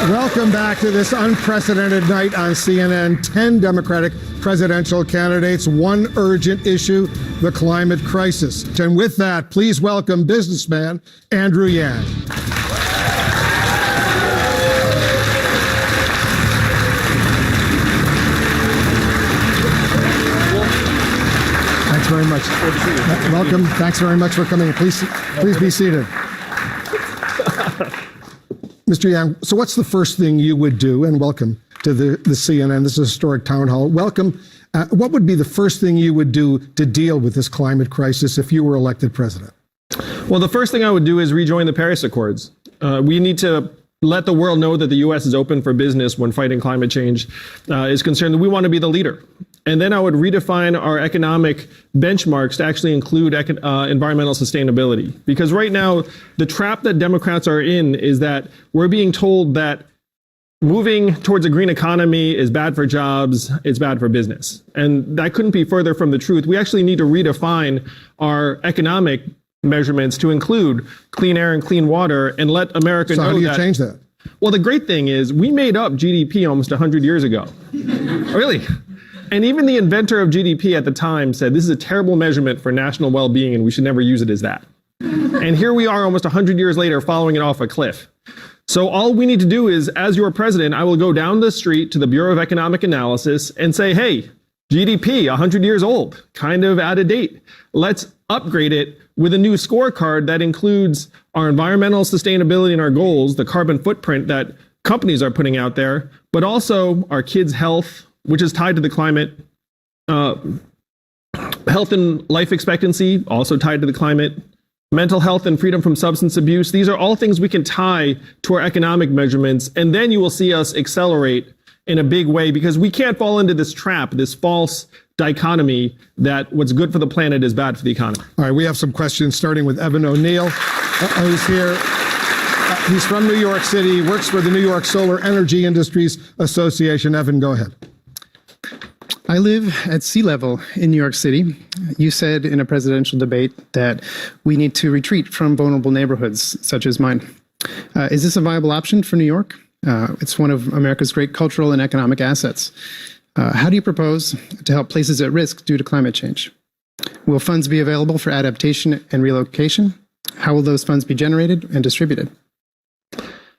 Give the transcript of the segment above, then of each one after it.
Welcome back to this unprecedented night on CNN. 10 Democratic presidential candidates, one urgent issue, the climate crisis. And with that, please welcome businessman Andrew Yang. Thanks very much. Welcome. Thanks very much for coming. Please be seated. Mr. Yang, so what's the first thing you would do, and welcome to the CNN, this is a historic town hall. Welcome. What would be the first thing you would do to deal with this climate crisis if you were elected president? Well, the first thing I would do is rejoin the Paris Accords. We need to let the world know that the U.S. is open for business when fighting climate change is concerned, that we want to be the leader. And then I would redefine our economic benchmarks to actually include environmental sustainability. Because right now, the trap that Democrats are in is that we're being told that moving towards a green economy is bad for jobs, it's bad for business. And that couldn't be further from the truth. We actually need to redefine our economic measurements to include clean air and clean water and let America know that. So how do you change that? Well, the great thing is we made up GDP almost 100 years ago. Really. And even the inventor of GDP at the time said this is a terrible measurement for national well-being and we should never use it as that. And here we are almost 100 years later following it off a cliff. So all we need to do is, as your president, I will go down the street to the Bureau of Economic Analysis and say, hey, GDP, 100 years old, kind of out of date. Let's upgrade it with a new scorecard that includes our environmental sustainability and our goals, the carbon footprint that companies are putting out there, but also our kids' health, which is tied to the climate, health and life expectancy, also tied to the climate, mental health and freedom from substance abuse. These are all things we can tie to our economic measurements, and then you will see us accelerate in a big way, because we can't fall into this trap, this false dichotomy that what's good for the planet is bad for the economy. All right, we have some questions, starting with Evan O'Neill, who's here. He's from New York City, works for the New York Solar Energy Industries Association. Evan, go ahead. I live at sea level in New York City. You said in a presidential debate that we need to retreat from vulnerable neighborhoods such as mine. Is this a viable option for New York? It's one of America's great cultural and economic assets. How do you propose to help places at risk due to climate change? Will funds be available for adaptation and relocation? How will those funds be generated and distributed?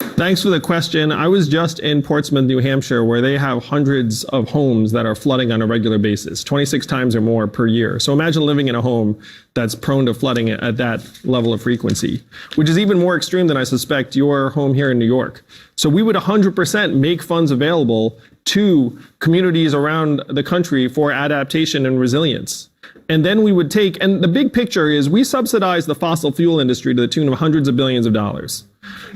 Thanks for the question. I was just in Portsmouth, New Hampshire, where they have hundreds of homes that are flooding on a regular basis, 26 times or more per year. So imagine living in a home that's prone to flooding at that level of frequency, which is even more extreme than I suspect your home here in New York. So we would 100% make funds available to communities around the country for adaptation and resilience. And then we would take, and the big picture is we subsidize the fossil fuel industry to the tune of hundreds of billions of dollars.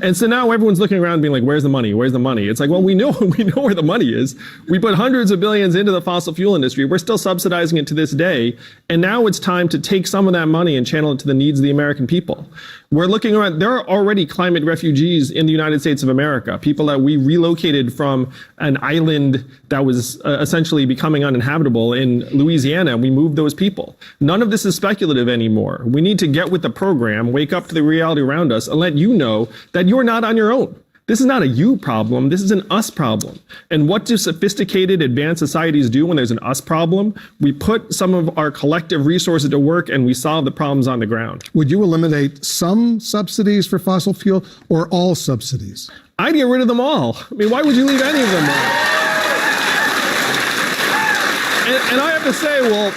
And so now everyone's looking around being like, where's the money? Where's the money? It's like, well, we know where the money is. We put hundreds of billions into the fossil fuel industry. We're still subsidizing it to this day. And now it's time to take some of that money and channel it to the needs of the American people. We're looking around, there are already climate refugees in the United States of America, people that we relocated from an island that was essentially becoming uninhabitable in Louisiana. We moved those people. None of this is speculative anymore. We need to get with the program, wake up to the reality around us, and let you know that you're not on your own. This is not a you problem. This is an us problem. And what do sophisticated, advanced societies do when there's an us problem? We put some of our collective resources to work and we solve the problems on the ground. Would you eliminate some subsidies for fossil fuel or all subsidies? I'd get rid of them all. I mean, why would you leave any of them on? And I have to say, well,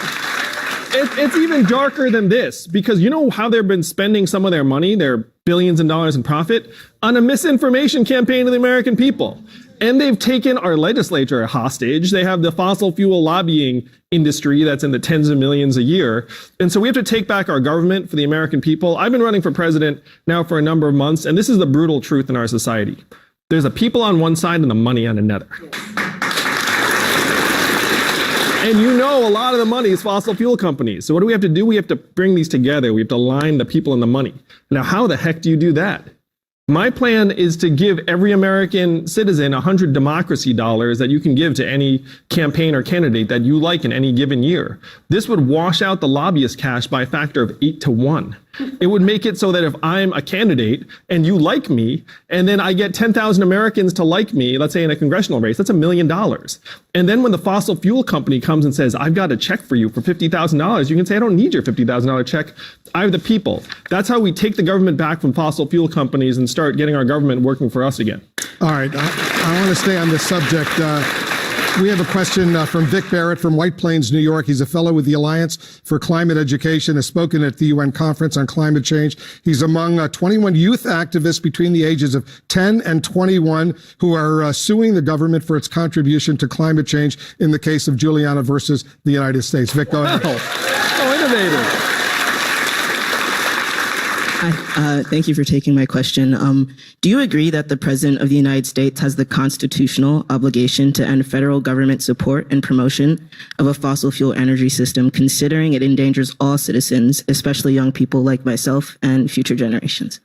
it's even darker than this, because you know how they've been spending some of their money, their billions of dollars in profit, on a misinformation campaign to the American people. And they've taken our legislature hostage. They have the fossil fuel lobbying industry that's in the tens of millions a year. And so we have to take back our government for the American people. I've been running for president now for a number of months, and this is the brutal truth in our society. There's the people on one side and the money on another. And you know a lot of the money is fossil fuel companies. So what do we have to do? We have to bring these together. We have to align the people and the money. Now, how the heck do you do that? My plan is to give every American citizen 100 democracy dollars that you can give to any campaign or candidate that you like in any given year. This would wash out the lobbyist cash by a factor of 8 to 1. It would make it so that if I'm a candidate and you like me, and then I get 10,000 Americans to like me, let's say in a congressional race, that's $1 million. And then when the fossil fuel company comes and says, I've got a check for you for $50,000, you can say, I don't need your $50,000 check. I have the people. That's how we take the government back from fossil fuel companies and start getting our government working for us again. All right, I want to stay on this subject. We have a question from Vic Barrett from White Plains, New York. He's a fellow with the Alliance for Climate Education, has spoken at the UN Conference on Climate Change. He's among 21 youth activists between the ages of 10 and 21 who are suing the government for its contribution to climate change in the case of Juliana versus the United States. Vic, go ahead. Oh, innovative. Hi, thank you for taking my question. Do you agree that the President of the United States has the constitutional obligation to end federal government support and promotion of a fossil fuel energy system, considering it endangers all citizens, especially young people like myself and future generations?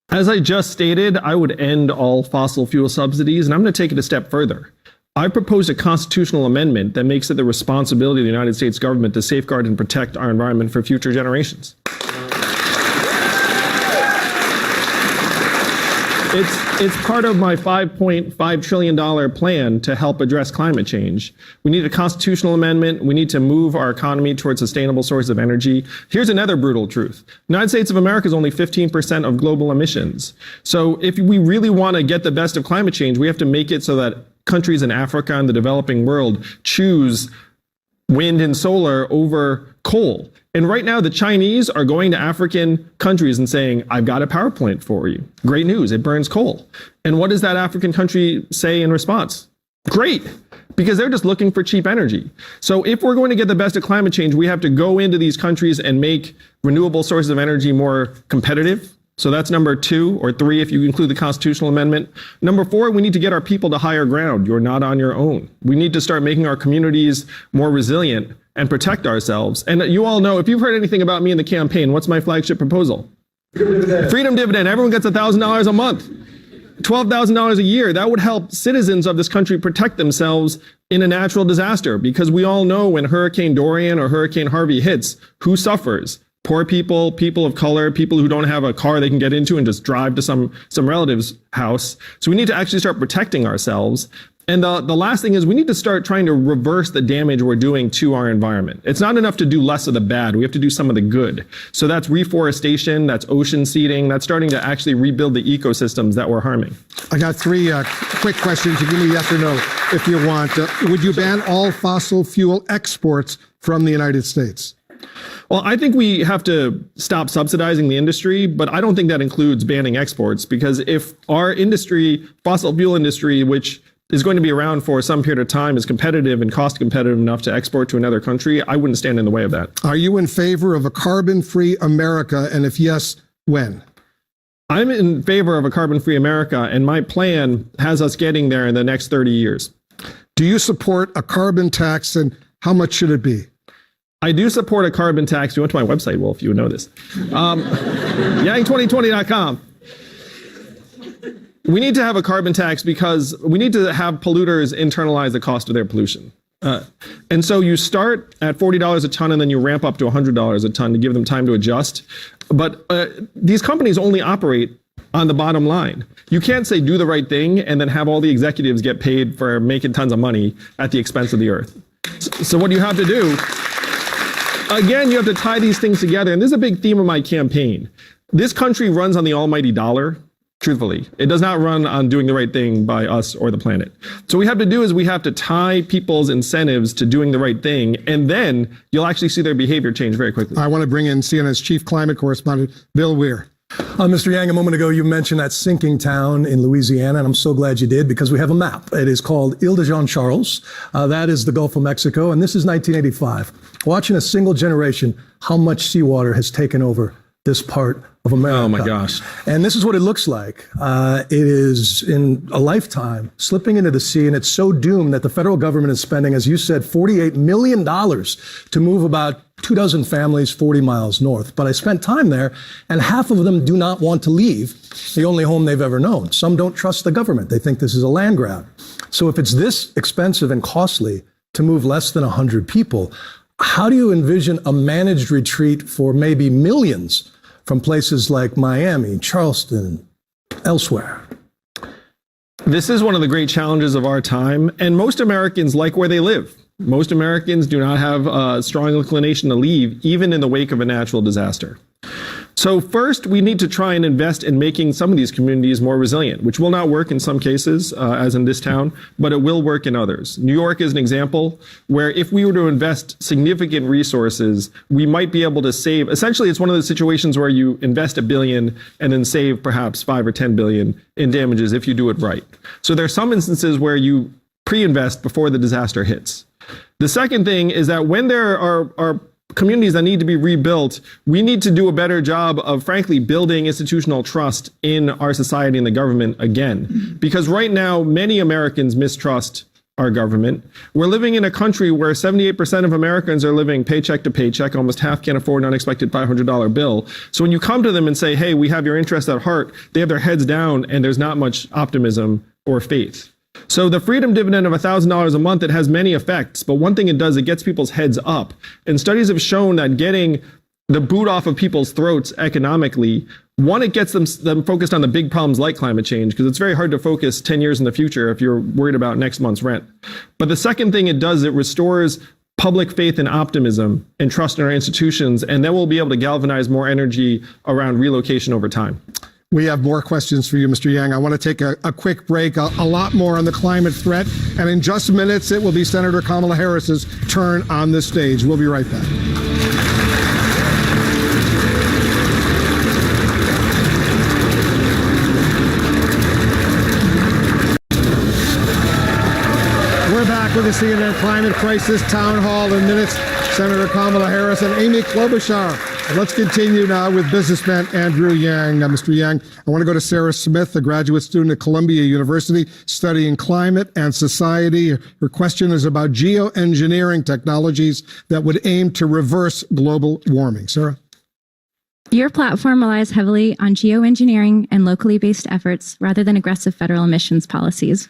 As I just stated, I would end all fossil fuel subsidies, and I'm going to take it a step further. I proposed a constitutional amendment that makes it the responsibility of the United States government to safeguard and protect our environment for future generations. It's part of my $5.5 trillion plan to help address climate change. We need a constitutional amendment. We need to move our economy towards sustainable sources of energy. Here's another brutal truth. The United States of America is only 15% of global emissions. So if we really want to get the best of climate change, we have to make it so that countries in Africa and the developing world choose wind and solar over coal. And right now, the Chinese are going to African countries and saying, I've got a power plant for you. Great news, it burns coal. And what does that African country say in response? Great, because they're just looking for cheap energy. So if we're going to get the best of climate change, we have to go into these countries and make renewable sources of energy more competitive. So that's number 2 or 3 if you include the constitutional amendment. Number 4, we need to get our people to higher ground. You're not on your own. We need to start making our communities more resilient and protect ourselves. And you all know, if you've heard anything about me in the campaign, what's my flagship proposal? Freedom dividend. Everyone gets $1,000 a month, $12,000 a year. That would help citizens of this country protect themselves in a natural disaster, because we all know when Hurricane Dorian or Hurricane Harvey hits, who suffers? Poor people, people of color, people who don't have a car they can get into and just drive to some relative's house. So we need to actually start protecting ourselves. And the last thing is we need to start trying to reverse the damage we're doing to our environment. It's not enough to do less of the bad. We have to do some of the good. So that's reforestation, that's ocean seeding, that's starting to actually rebuild the ecosystems that we're harming. I got 3 quick questions. You give me yes or no if you want. Would you ban all fossil fuel exports from the United States? Well, I think we have to stop subsidizing the industry, but I don't think that includes banning exports, because if our industry, fossil fuel industry, which is going to be around for some period of time, is competitive and cost competitive enough to export to another country, I wouldn't stand in the way of that. Are you in favor of a carbon-free America? And if yes, when? I'm in favor of a carbon-free America, and my plan has us getting there in the next 30 years. Do you support a carbon tax, and how much should it be? I do support a carbon tax. You went to my website, Wolf, you would know this. Yang2020.com. We need to have a carbon tax because we need to have polluters internalize the cost of their pollution. And so you start at $40 a ton and then you ramp up to $100 a ton to give them time to adjust. But these companies only operate on the bottom line. You can't say do the right thing and then have all the executives get paid for making tons of money at the expense of the earth. So what you have to do, again, you have to tie these things together. And this is a big theme of my campaign. This country runs on the almighty dollar. Truthfully, it does not run on doing the right thing by us or the planet. So what we have to do is we have to tie people's incentives to doing the right thing, and then you'll actually see their behavior change very quickly. I want to bring in CNN's chief climate correspondent, Bill Weir. Mr. Yang, a moment ago, you mentioned that sinking town in Louisiana, and I'm so glad you did because we have a map. It is called Ile de Jean Charles. That is the Gulf of Mexico, and this is 1985. Watch in a single generation how much seawater has taken over this part of America. Oh my gosh. And this is what it looks like. It is in a lifetime slipping into the sea, and it's so doomed that the federal government is spending, as you said, $48 million to move about 24 families 40 miles north. But I spent time there, and half of them do not want to leave the only home they've ever known. Some don't trust the government. They think this is a land grab. So if it's this expensive and costly to move less than 100 people, how do you envision a managed retreat for maybe millions from places like Miami, Charleston, elsewhere? This is one of the great challenges of our time, and most Americans like where they live. Most Americans do not have a strong inclination to leave, even in the wake of a natural disaster. So first, we need to try and invest in making some of these communities more resilient, which will not work in some cases, as in this town, but it will work in others. New York is an example where if we were to invest significant resources, we might be able to save. Essentially, it's one of those situations where you invest $1 billion and then save perhaps 5 or 10 billion in damages if you do it right. So there are some instances where you pre-invest before the disaster hits. The second thing is that when there are communities that need to be rebuilt, we need to do a better job of, frankly, building institutional trust in our society and the government again. Because right now, many Americans mistrust our government. We're living in a country where 78% of Americans are living paycheck to paycheck. Almost half can't afford an unexpected $500 bill. So when you come to them and say, hey, we have your interest at heart, they have their heads down and there's not much optimism or faith. So the freedom dividend of $1,000 a month, it has many effects, but one thing it does, it gets people's heads up. And studies have shown that getting the boot off of people's throats economically, one, it gets them focused on the big problems like climate change, because it's very hard to focus 10 years in the future if you're worried about next month's rent. But the second thing it does, it restores public faith and optimism and trust in our institutions, and then we'll be able to galvanize more energy around relocation over time. We have more questions for you, Mr. Yang. I want to take a quick break, a lot more on the climate threat. And in just minutes, it will be Senator Kamala Harris's turn on the stage. We'll be right back. We're back with the CNN Climate Crisis Town Hall in minutes. Senator Kamala Harris and Amy Klobuchar. Let's continue now with businessman Andrew Yang. Mr. Yang, I want to go to Sarah Smith, a graduate student at Columbia University studying climate and society. Her question is about geoengineering technologies that would aim to reverse global warming. Sarah? Your platform relies heavily on geoengineering and locally based efforts rather than aggressive federal emissions policies.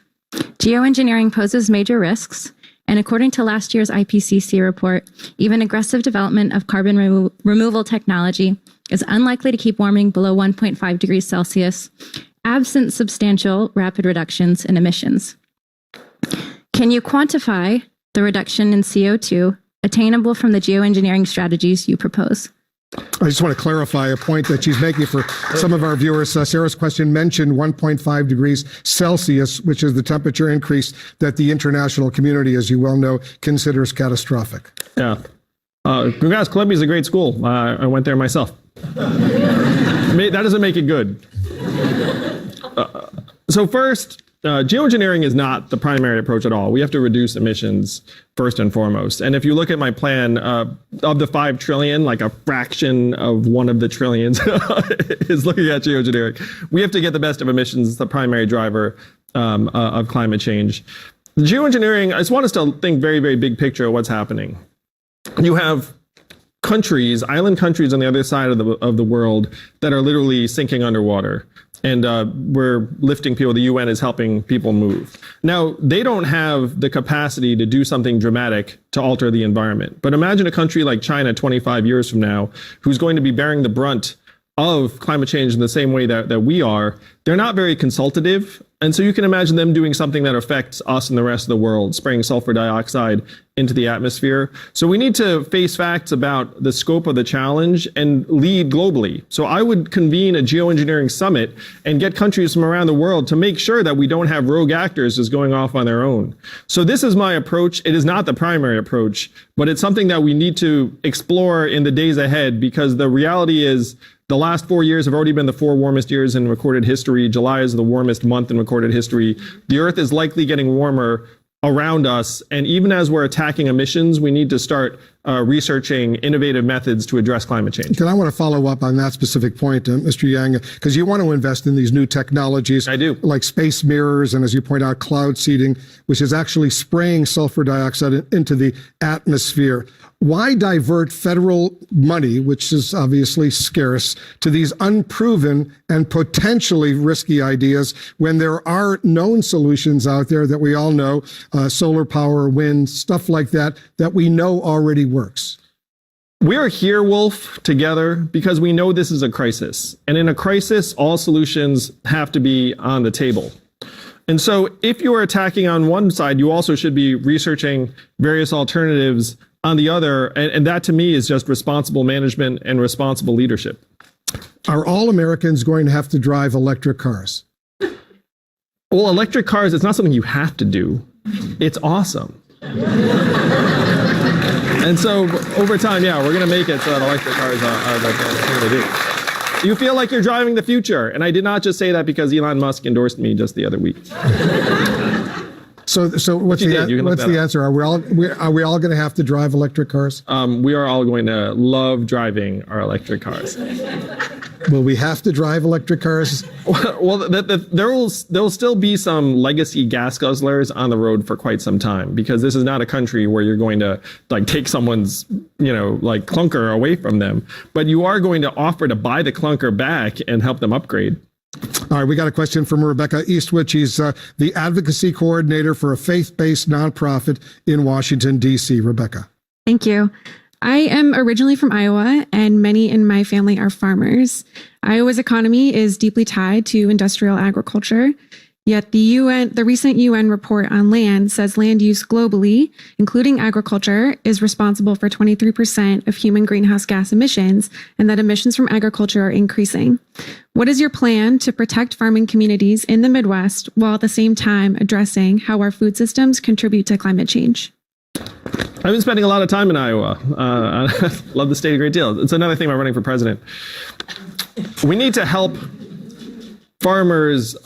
Geoengineering poses major risks, and according to last year's IPCC report, even aggressive development of carbon removal technology is unlikely to keep warming below 1.5 degrees Celsius, absent substantial rapid reductions in emissions. Can you quantify the reduction in CO2 attainable from the geoengineering strategies you propose? I just want to clarify a point that she's making for some of our viewers. Sarah's question mentioned 1.5 degrees Celsius, which is the temperature increase that the international community, as you well know, considers catastrophic. Yeah. Congrats, Columbia's a great school. I went there myself. That doesn't make it good. So first, geoengineering is not the primary approach at all. We have to reduce emissions first and foremost. And if you look at my plan, of the 5 trillion, like a fraction of one of the trillions is looking at geoengineering. We have to get the best of emissions, the primary driver of climate change. The geoengineering, I just want us to think very, very big picture of what's happening. You have countries, island countries on the other side of the world that are literally sinking underwater. And we're lifting people. The UN is helping people move. Now, they don't have the capacity to do something dramatic to alter the environment. But imagine a country like China 25 years from now, who's going to be bearing the brunt of climate change in the same way that we are. They're not very consultative. And so you can imagine them doing something that affects us and the rest of the world, spraying sulfur dioxide into the atmosphere. So we need to face facts about the scope of the challenge and lead globally. So I would convene a geoengineering summit and get countries from around the world to make sure that we don't have rogue actors just going off on their own. So this is my approach. It is not the primary approach, but it's something that we need to explore in the days ahead, because the reality is the last 4 years have already been the 4 warmest years in recorded history. July is the warmest month in recorded history. The Earth is likely getting warmer around us. And even as we're attacking emissions, we need to start researching innovative methods to address climate change. And I want to follow up on that specific point, Mr. Yang, because you want to invest in these new technologies. I do. Like space mirrors and, as you point out, cloud seeding, which is actually spraying sulfur dioxide into the atmosphere. Why divert federal money, which is obviously scarce, to these unproven and potentially risky ideas when there are known solutions out there that we all know, solar power, wind, stuff like that, that we know already work? works. We are here, Wolf, together because we know this is a crisis. And in a crisis, all solutions have to be on the table. And so if you are attacking on one side, you also should be researching various alternatives on the other. And that to me is just responsible management and responsible leadership. Are all Americans going to have to drive electric cars? Well, electric cars, it's not something you have to do. It's awesome. And so over time, yeah, we're going to make it so that electric cars are the thing to do. You feel like you're driving the future. And I did not just say that because Elon Musk endorsed me just the other week. So what's the answer? Are we all going to have to drive electric cars? We are all going to love driving our electric cars. Will we have to drive electric cars? Well, there will still be some legacy gas guzzlers on the road for quite some time, because this is not a country where you're going to like take someone's, like clunker away from them, but you are going to offer to buy the clunker back and help them upgrade. All right, we got a question from Rebecca Eastwood. She's the advocacy coordinator for a faith-based nonprofit in Washington, D.C. Rebecca. Thank you. I am originally from Iowa, and many in my family are farmers. Iowa's economy is deeply tied to industrial agriculture. Yet the recent UN report on land says land use globally, including agriculture, is responsible for 23% of human greenhouse gas emissions, and that emissions from agriculture are increasing. What is your plan to protect farming communities in the Midwest while at the same time addressing how our food systems contribute to climate change? I've been spending a lot of time in Iowa. I love the state a great deal. It's another thing about running for president. We need to help farmers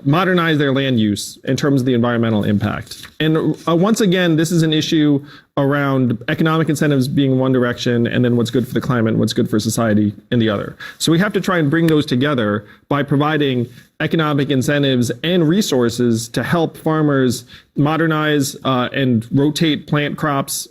modernize their land use in terms of the environmental impact. And once again, this is an issue around economic incentives being one direction, and then what's good for the climate and what's good for society in the other. So we have to try and bring those together by providing economic incentives and resources to help farmers modernize and rotate plant crops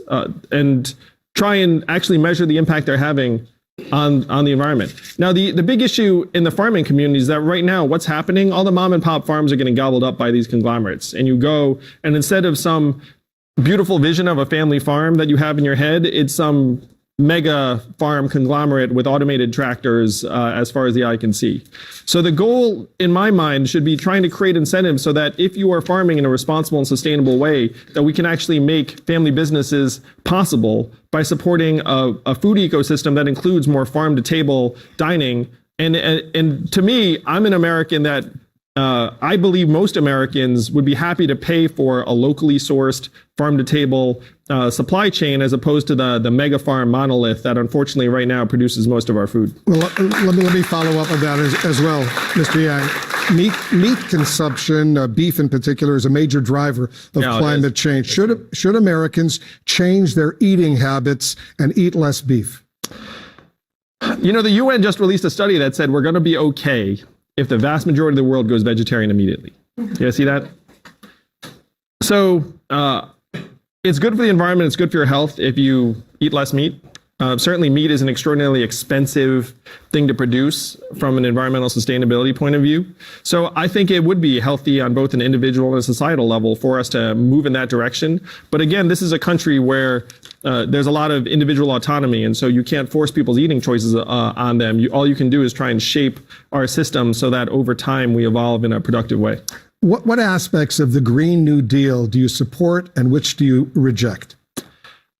and try and actually measure the impact they're having on the environment. Now, the big issue in the farming community is that right now, what's happening, all the mom and pop farms are getting gobbled up by these conglomerates. And you go, and instead of some beautiful vision of a family farm that you have in your head, it's some mega farm conglomerate with automated tractors as far as the eye can see. So the goal, in my mind, should be trying to create incentives so that if you are farming in a responsible and sustainable way, that we can actually make family businesses possible by supporting a food ecosystem that includes more farm-to-table dining. And to me, I'm an American that I believe most Americans would be happy to pay for a locally sourced farm-to-table supply chain as opposed to the mega farm monolith that unfortunately right now produces most of our food. Well, let me follow up on that as well, Mr. Yang. Meat consumption, beef in particular, is a major driver of climate change. Should Americans change their eating habits and eat less beef? The UN just released a study that said we're going to be okay if the vast majority of the world goes vegetarian immediately. You guys see that? So it's good for the environment. It's good for your health if you eat less meat. Certainly meat is an extraordinarily expensive thing to produce from an environmental sustainability point of view. So I think it would be healthy on both an individual and a societal level for us to move in that direction. But again, this is a country where there's a lot of individual autonomy, and so you can't force people's eating choices on them. All you can do is try and shape our system so that over time we evolve in a productive way. What aspects of the Green New Deal do you support and which do you reject?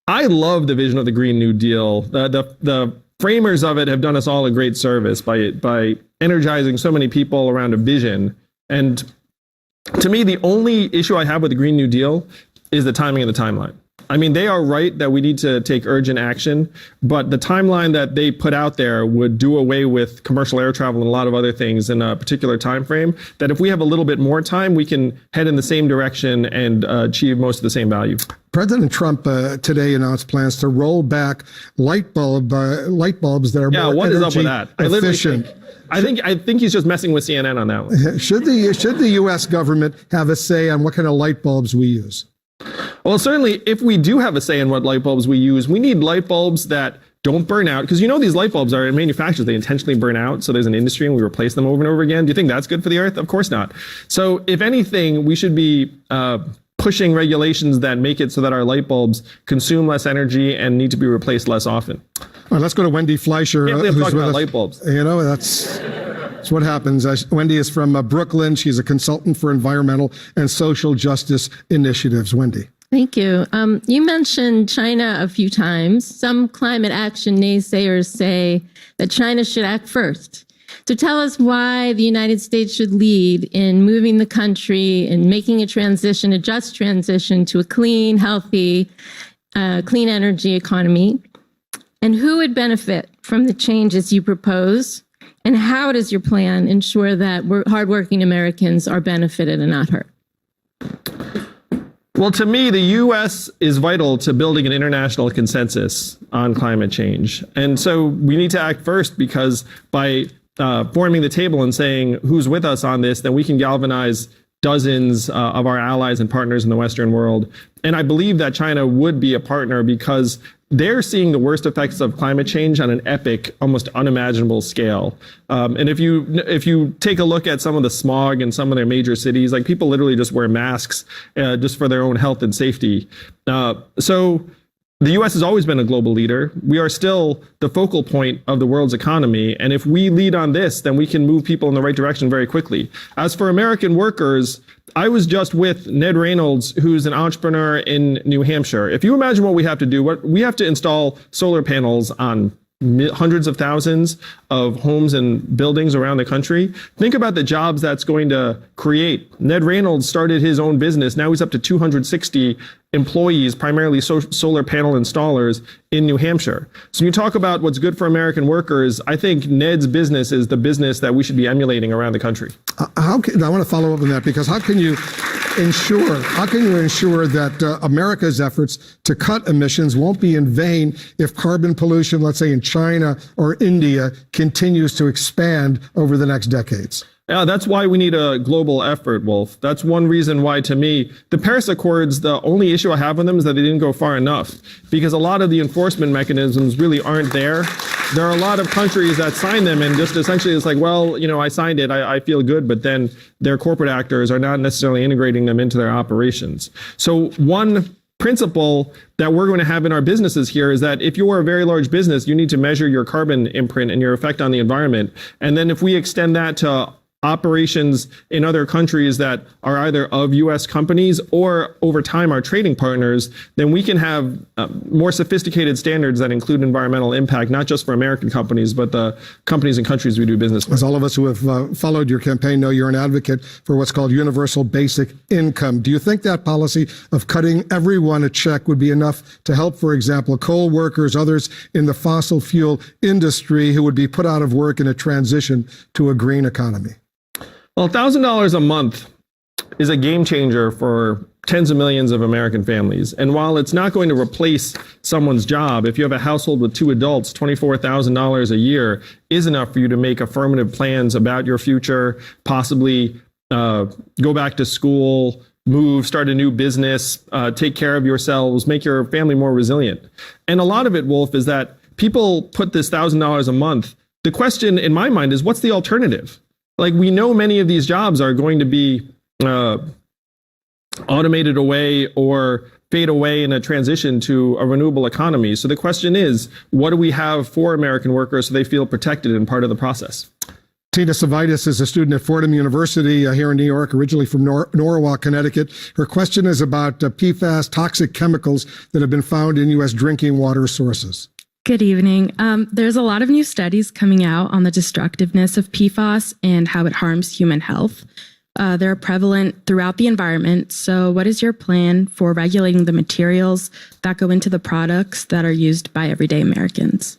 I love the vision of the Green New Deal. The framers of it have done us all a great service by energizing so many people around a vision. And to me, the only issue I have with the Green New Deal is the timing and the timeline. I mean, they are right that we need to take urgent action, but the timeline that they put out there would do away with commercial air travel and a lot of other things in a particular time frame, that if we have a little bit more time, we can head in the same direction and achieve most of the same value. President Trump today announced plans to roll back light bulbs that are more what is up with that? efficient. I think he's just messing with CNN on that one. Should the U.S. government have a say on what kind of light bulbs we use? Well, certainly, if we do have a say in what light bulbs we use, we need light bulbs that don't burn out. Because these light bulbs are manufactured, they intentionally burn out. So there's an industry and we replace them over and over again. Do you think that's good for the earth? Of course not. So if anything, we should be pushing regulations that make it so that our light bulbs consume less energy and need to be replaced less often. All right, let's go to Wendy Fleischer. Can't believe I'm who's talking with about us. light bulbs. You know, that's what happens. Wendy is from Brooklyn. She's a consultant for environmental and social justice initiatives. Wendy. Thank you. You mentioned China a few times. Some climate action naysayers say that China should act first. So tell us why the United States should lead in moving the country and making a transition, a just transition to a clean, healthy, clean energy economy. And who would benefit from the changes you propose? And how does your plan ensure that hardworking Americans are benefited and not hurt? Well, to me, the U.S. is vital to building an international consensus on climate change. And so we need to act first, because by forming the table and saying who's with us on this, then we can galvanize dozens of our allies and partners in the Western world. And I believe that China would be a partner, because they're seeing the worst effects of climate change on an epic, almost unimaginable scale. And if you take a look at some of the smog in some of their major cities, like, people literally just wear masks just for their own health and safety. So the U.S. has always been a global leader. We are still the focal point of the world's economy. And if we lead on this, then we can move people in the right direction very quickly. As for American workers, I was just with Ned Reynolds, who's an entrepreneur in New Hampshire. If you imagine what we have to do, we have to install solar panels on hundreds of thousands of homes and buildings around the country. Think about the jobs that's going to create. Ned Reynolds started his own business. Now he's up to 260 employees, primarily solar panel installers in New Hampshire. So you talk about what's good for American workers. I think Ned's business is the business that we should be emulating around the country. I want to follow up on that, because how can you ensure that America's efforts to cut emissions won't be in vain if carbon pollution, let's say in China or India, continues to expand over the next decades? Yeah, that's why we need a global effort, Wolf. That's one reason why, to me, the Paris Accords, the only issue I have with them is that they didn't go far enough, because a lot of the enforcement mechanisms really aren't there. There are a lot of countries that sign them and just essentially it's like, well, you know, I signed it, I feel good, but then their corporate actors are not necessarily integrating them into their operations. So one principle that we're going to have in our businesses here is that if you're a very large business, you need to measure your carbon imprint and your effect on the environment. And then if we extend that to operations in other countries that are either of U.S. companies or over time our trading partners, then we can have more sophisticated standards that include environmental impact, not just for American companies, but the companies and countries we do business with. As all of us who have followed your campaign know, you're an advocate for what's called universal basic income. Do you think that policy of cutting everyone a check would be enough to help, for example, coal workers, others in the fossil fuel industry who would be put out of work in a transition to a green economy? Well, $1,000 a month is a game changer for tens of millions of American families. And while it's not going to replace someone's job, if you have a household with 2 adults, $24,000 a year is enough for you to make affirmative plans about your future, possibly go back to school, move, start a new business, take care of yourselves, make your family more resilient. And a lot of it, Wolf, is that people put this $1,000 a month. The question in my mind is, what's the alternative? Like, we know many of these jobs are going to be automated away or fade away in a transition to a renewable economy. So the question is, what do we have for American workers so they feel protected and part of the process? Tina Savaitis is a student at Fordham University here in New York, originally from Norwalk, Connecticut. Her question is about PFAS, toxic chemicals that have been found in U.S. drinking water sources. Good evening. There's a lot of new studies coming out on the destructiveness of PFAS and how it harms human health. They're prevalent throughout the environment. So what is your plan for regulating the materials that go into the products that are used by everyday Americans?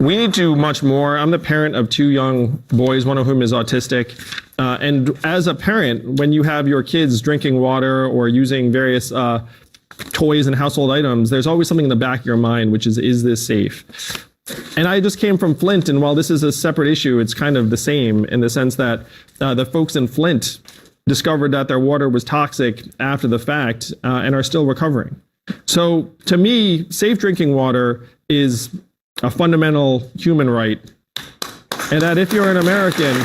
We need to do much more. I'm the parent of 2 young boys, one of whom is autistic. And as a parent, when you have your kids drinking water or using various toys and household items, there's always something in the back of your mind, which is this safe? And I just came from Flint, and while this is a separate issue, it's kind of the same in the sense that the folks in Flint discovered that their water was toxic after the fact and are still recovering. So to me, safe drinking water is a fundamental human right, and that if you're an American,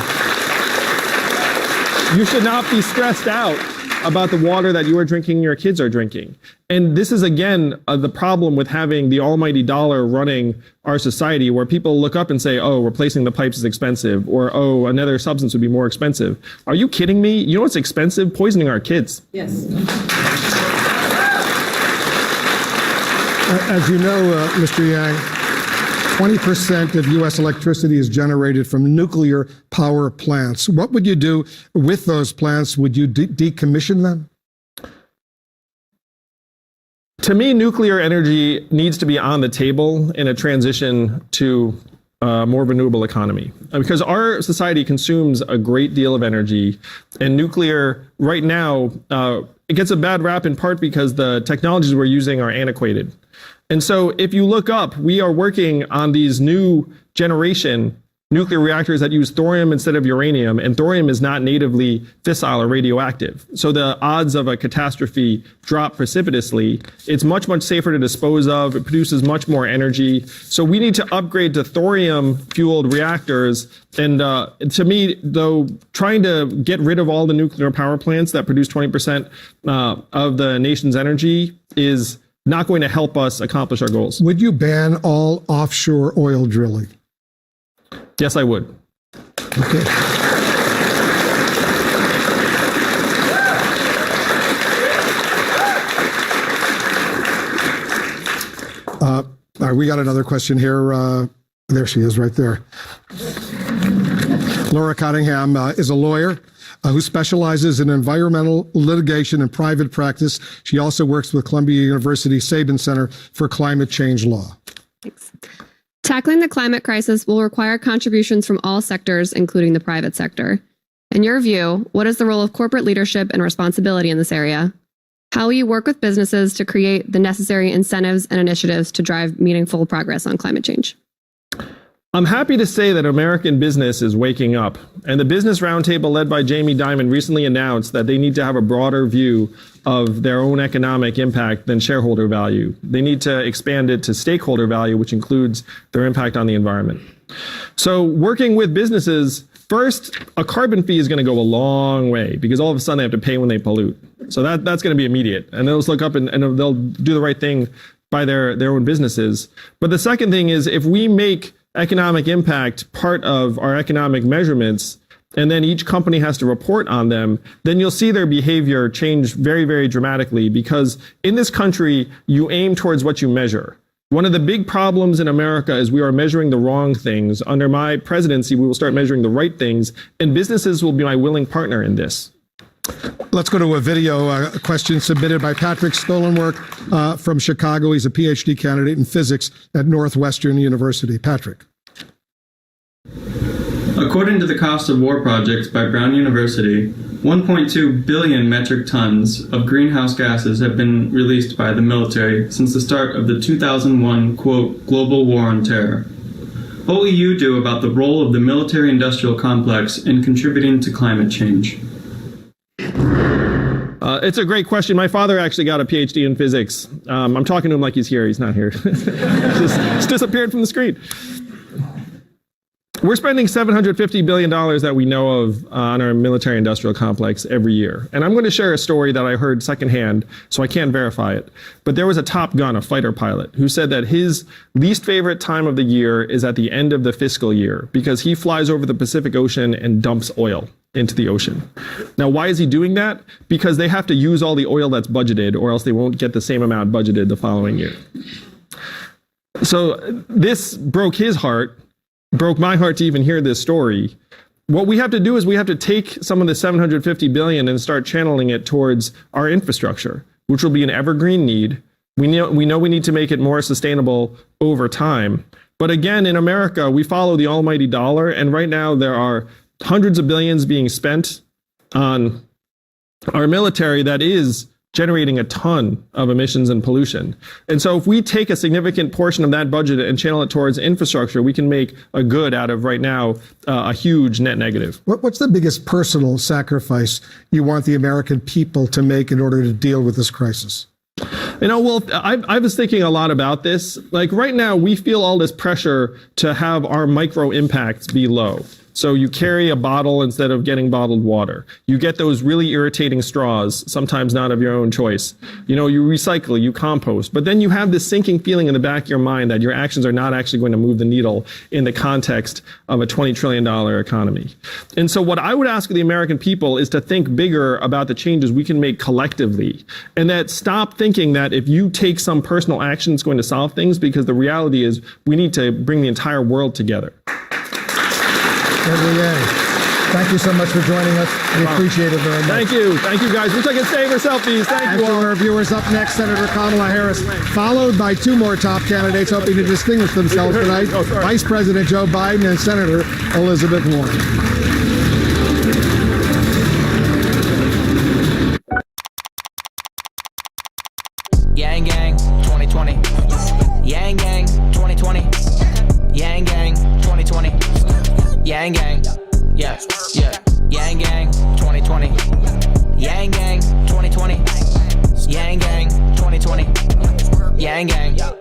you should not be stressed out about the water that you are drinking and your kids are drinking. And this is, again, the problem with having the almighty dollar running our society, where people look up and say, oh, replacing the pipes is expensive, or, oh, another substance would be more expensive. Are you kidding me? You know what's expensive? Poisoning our kids. Yes. As you know, Mr. Yang, 20% of U.S. electricity is generated from nuclear power plants. What would you do with those plants? Would you decommission them? To me, nuclear energy needs to be on the table in a transition to a more renewable economy, because our society consumes a great deal of energy, and nuclear right now, it gets a bad rap in part because the technologies we're using are antiquated. And so if you look up, we are working on these new generation nuclear reactors that use thorium instead of uranium, and thorium is not natively fissile or radioactive. So the odds of a catastrophe drop precipitously. It's much, much safer to dispose of. It produces much more energy. So we need to upgrade to thorium-fueled reactors. And to me, though, trying to get rid of all the nuclear power plants that produce 20% of the nation's energy is not going to help us accomplish our goals. Would you ban all offshore oil drilling? Yes, I would. Okay. All right, we got another question here. There she is right there. Laura Cottingham is a lawyer who specializes in environmental litigation and private practice. She also works with Columbia University Sabin Center for Climate Change Law. Thanks. Tackling the climate crisis will require contributions from all sectors, including the private sector. In your view, what is the role of corporate leadership and responsibility in this area? How will you work with businesses to create the necessary incentives and initiatives to drive meaningful progress on climate change? I'm happy to say that American business is waking up, and the Business Roundtable led by Jamie Dimon recently announced that they need to have a broader view of their own economic impact than shareholder value. They need to expand it to stakeholder value, which includes their impact on the environment. So working with businesses, first, a carbon fee is going to go a long way, because all of a sudden they have to pay when they pollute. So that's going to be immediate, and they'll just look up and they'll do the right thing by their own businesses. But the second thing is, if we make economic impact part of our economic measurements, and then each company has to report on them, then you'll see their behavior change very, very dramatically, because in this country, you aim towards what you measure. One of the big problems in America is we are measuring the wrong things. Under my presidency, we will start measuring the right things, and businesses will be my willing partner in this. Let's go to a video question submitted by Patrick Stolenwerk from Chicago. He's a PhD candidate in physics at Northwestern University. Patrick. According to the Cost of War Project by Brown University, 1.2 billion metric tons of greenhouse gases have been released by the military since the start of the 2001, quote, global war on terror. What will you do about the role of the military-industrial complex in contributing to climate change? It's a great question. My father actually got a PhD in physics. I'm talking to him like he's here. He's not here. Just disappeared from the screen. We're spending $750 billion that we know of on our military-industrial complex every year. And I'm going to share a story that I heard secondhand, so I can't verify it. But there was a Top Gun, a fighter pilot, who said that his least favorite time of the year is at the end of the fiscal year, because he flies over the Pacific Ocean and dumps oil into the ocean. Now, why is he doing that? Because they have to use all the oil that's budgeted, or else they won't get the same amount budgeted the following year. So this broke his heart. Broke my heart to even hear this story. What we have to do is we have to take some of the $750 billion and start channeling it towards our infrastructure, which will be an evergreen need. We know we need to make it more sustainable over time. But again, in America, we follow the almighty dollar, and right now there are hundreds of billions being spent on our military that is generating a ton of emissions and pollution. And so if we take a significant portion of that budget and channel it towards infrastructure, we can make a good out of right now a huge net negative. What's the biggest personal sacrifice you want the American people to make in order to deal with this crisis? You know, well, I was thinking a lot about this. Like right now, we feel all this pressure to have our micro impacts be low. So you carry a bottle instead of getting bottled water. You get those really irritating straws, sometimes not of your own choice. You recycle, you compost, but then you have this sinking feeling in the back of your mind that your actions are not actually going to move the needle in the context of a $20 trillion economy. And so what I would ask of the American people is to think bigger about the changes we can make collectively, and that stop thinking that if you take some personal action, it's going to solve things, because the reality is we need to bring the entire world together. Thank you so much for joining us. We appreciate it very much. Thank you. Thank you, guys. Wish I could stay for selfies. Thank you To all. our viewers, up next, Senator Kamala Harris, followed by two more top candidates hoping to distinguish themselves tonight, Vice President Joe Biden and Senator Elizabeth Warren. Yang Gang 2020. Yang Gang 2020. Yang Gang 2020. Yang Gang. Yeah, yeah. Yang Gang 2020. Yang Gang 2020. Yang Gang 2020. Yang Gang.